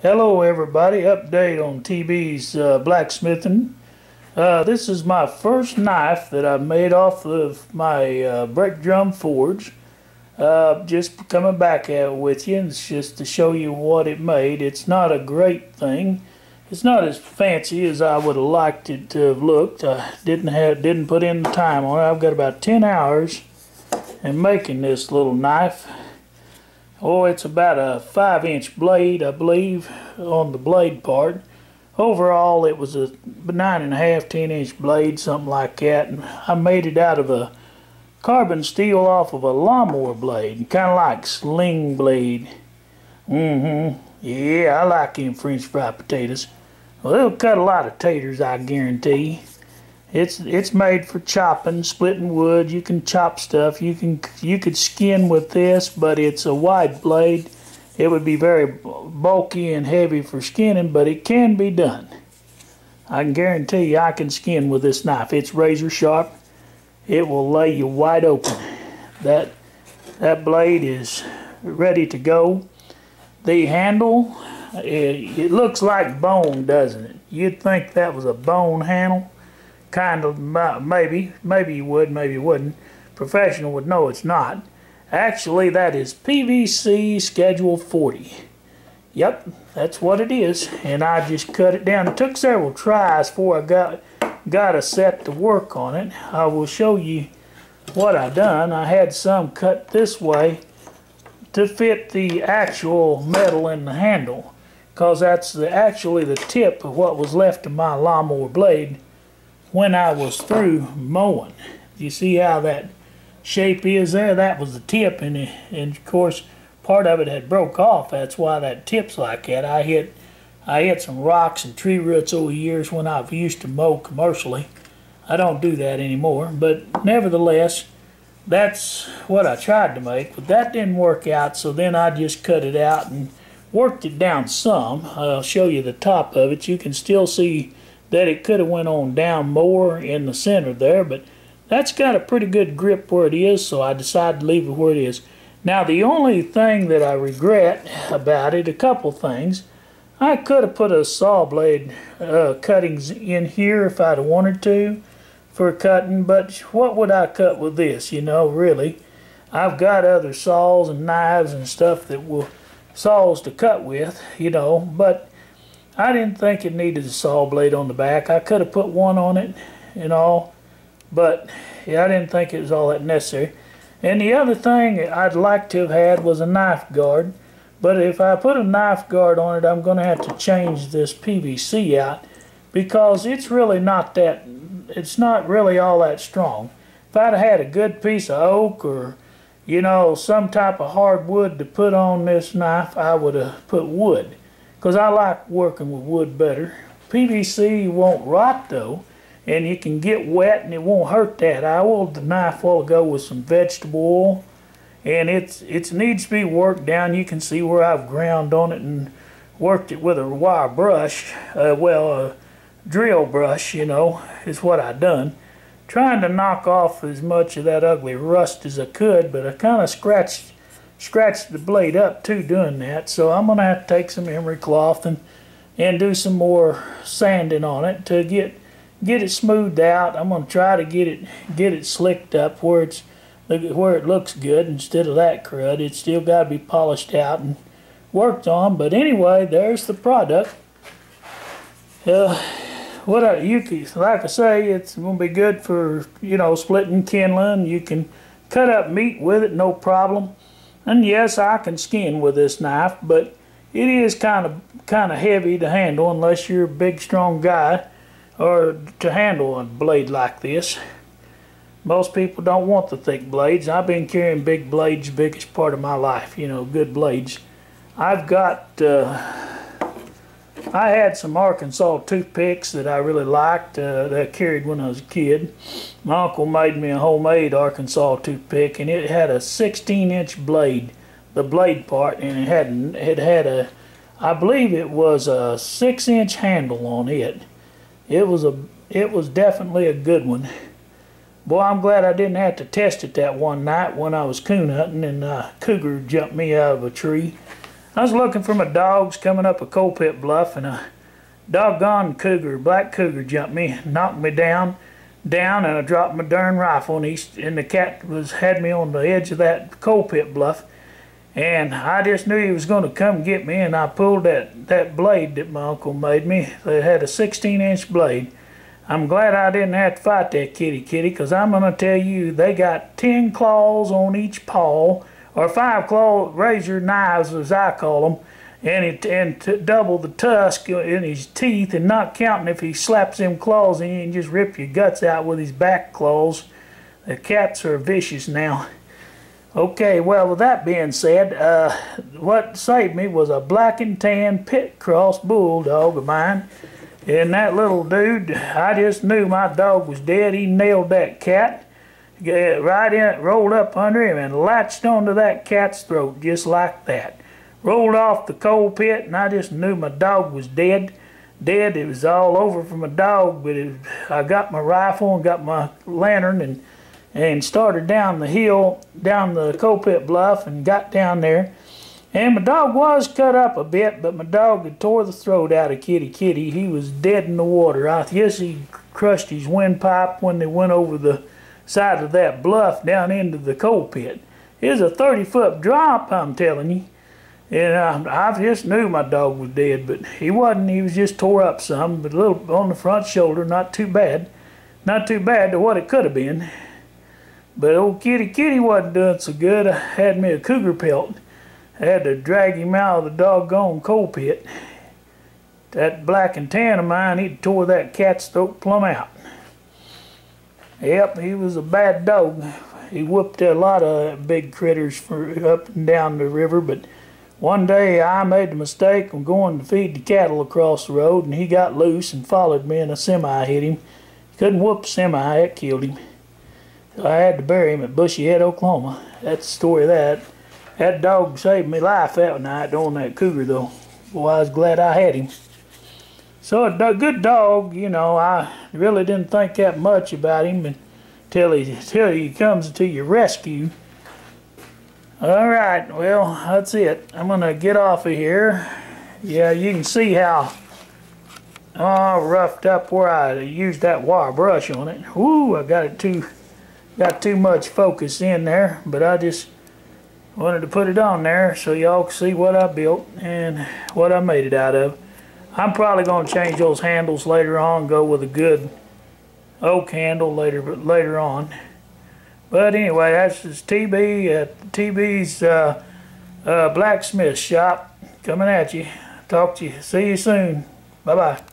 Hello everybody, update on TB's blacksmithing. This is my first knife that I made off of my brake drum forge. Just coming back at it with you, and it's just to show you what it made. It's not a great thing. It's not as fancy as I would have liked it to have looked. I didn't put in the time on it. I've got about 10 hours in making this little knife. Oh, it's about a 5-inch blade, I believe, on the blade part. Overall, it was a 9.5, 10-inch blade, something like that. And I made it out of a carbon steel off of a lawnmower blade, kind of like sling blade. Yeah, I like them French fried potatoes. Well, it'll cut a lot of taters, I guarantee. It's made for chopping, splitting wood. You can chop stuff. You could skin with this, but it's a wide blade. It would be very bulky and heavy for skinning, but it can be done. I can guarantee you I can skin with this knife. It's razor sharp. It will lay you wide open. That blade is ready to go. The handle, it looks like bone, doesn't it? You'd think that was a bone handle. Kind of, maybe you would, maybe you wouldn't. Professional would know it's not. Actually, that is PVC Schedule 40. Yep, that's what it is. And I just cut it down. It took several tries before I got a set to work on it. I will show you what I done. I had some cut this way to fit the actual metal in the handle, because that's actually the tip of what was left of my lawnmower blade when I was through mowing. You see how that shape is there? That was the tip, and of course part of it had broke off. That's why that tip's like that. I hit some rocks and tree roots over the years when I used to mow commercially. I don't do that anymore, but nevertheless, that's what I tried to make, but that didn't work out, so then I just cut it out and worked it down some. I'll show you the top of it. You can still see that it could have went on down more in the center there, but that's got a pretty good grip where it is, so I decided to leave it where it is. Now, the only thing that I regret about it, a couple things, I could have put a saw blade cuttings in here if I'd wanted to for cutting, but what would I cut with this, really? I've got other saws and knives and stuff that will saws to cut with, but I didn't think it needed a saw blade on the back. I could have put one on it and all, but yeah, I didn't think it was all that necessary. And the other thing I'd like to have had was a knife guard, but if I put a knife guard on it, I'm going to have to change this PVC out, because it's really not that, it's not really all that strong. If I'd have had a good piece of oak or, some type of hard wood to put on this knife, I would have put wood, because I like working with wood better. PVC won't rot though, and you can get wet and it won't hurt that. I oiled the knife a while ago with some vegetable oil, and it needs to be worked down. You can see where I've ground on it and worked it with a wire brush, a drill brush, is what I done. Trying to knock off as much of that ugly rust as I could, but I kind of scratched the blade up too doing that, so I'm gonna have to take some emery cloth and do some more sanding on it to get it smoothed out. I'm gonna try to get it slicked up where it looks good instead of that crud. It's still got to be polished out and worked on, but anyway, there's the product. Like I say, it's gonna be good for splitting, kindling. You can cut up meat with it, no problem. And yes, I can skin with this knife, but it is kind of heavy to handle unless you're a big, strong guy, or to handle a blade like this. Most people don't want the thick blades. I've been carrying big blades the biggest part of my life, good blades. I've got, I had some Arkansas toothpicks that I really liked that I carried when I was a kid. My uncle made me a homemade Arkansas toothpick, and it had a 16-inch blade, the blade part, and it had a, I believe it was a 6-inch handle on it. It was definitely a good one. Boy, I'm glad I didn't have to test it that one night when I was coon hunting and a cougar jumped me out of a tree. I was looking for my dogs coming up a coal pit bluff, and a doggone cougar, black cougar, jumped me, knocked me down, and I dropped my darn rifle, and the cat had me on the edge of that coal pit bluff, and I just knew he was going to come get me, and I pulled that blade that my uncle made me. It had a 16-inch blade. I'm glad I didn't have to fight that kitty, because I'm going to tell you, they got 10 claws on each paw, or 5 claw razor knives, as I call them, and to double the tusk in his teeth, and not counting if he slaps them claws in you and just rip your guts out with his back claws. The cats are vicious now. Okay, well, with that being said, what saved me was a black and tan pit cross bulldog of mine. And that little dude, I just knew my dog was dead. He nailed that cat right in, rolled up under him and latched onto that cat's throat just like that. Rolled off the coal pit, and I just knew my dog was dead. It was all over for my dog, but I got my rifle and got my lantern and started down the hill, down the coal pit bluff, and got down there. And my dog was cut up a bit, but my dog had tore the throat out of Kitty. He was dead in the water. I guess he crushed his windpipe when they went over the side of that bluff down into the coal pit. It was a 30-foot drop, I'm telling you. And I just knew my dog was dead, but he wasn't. He was just tore up some, but a little on the front shoulder, not too bad. Not too bad to what it could have been. But old Kitty wasn't doing so good. I had me a cougar pelt. I had to drag him out of the doggone coal pit. That black and tan of mine, he tore that cat's throat plumb out. Yep, he was a bad dog. He whooped a lot of big critters up and down the river, but one day I made the mistake of going to feed the cattle across the road, and he got loose and followed me, and a semi hit him. He couldn't whoop a semi, it killed him. So I had to bury him at Bushy Head, Oklahoma. That's the story of that. That dog saved me life that night on that cougar, though. Boy, I was glad I had him. So a good dog, you know, I really didn't think that much about him until he comes to your rescue. All right, well, that's it. I'm going to get off of here. Yeah, you can see how roughed up where I used that wire brush on it. Woo, I got too much focus in there, but I just wanted to put it on there so y'all can see what I built and what I made it out of. I'm probably going to change those handles later on, go with a good oak handle later on. But anyway, that's just TB at TB's blacksmith shop coming at you. Talk to you. See you soon. Bye-bye.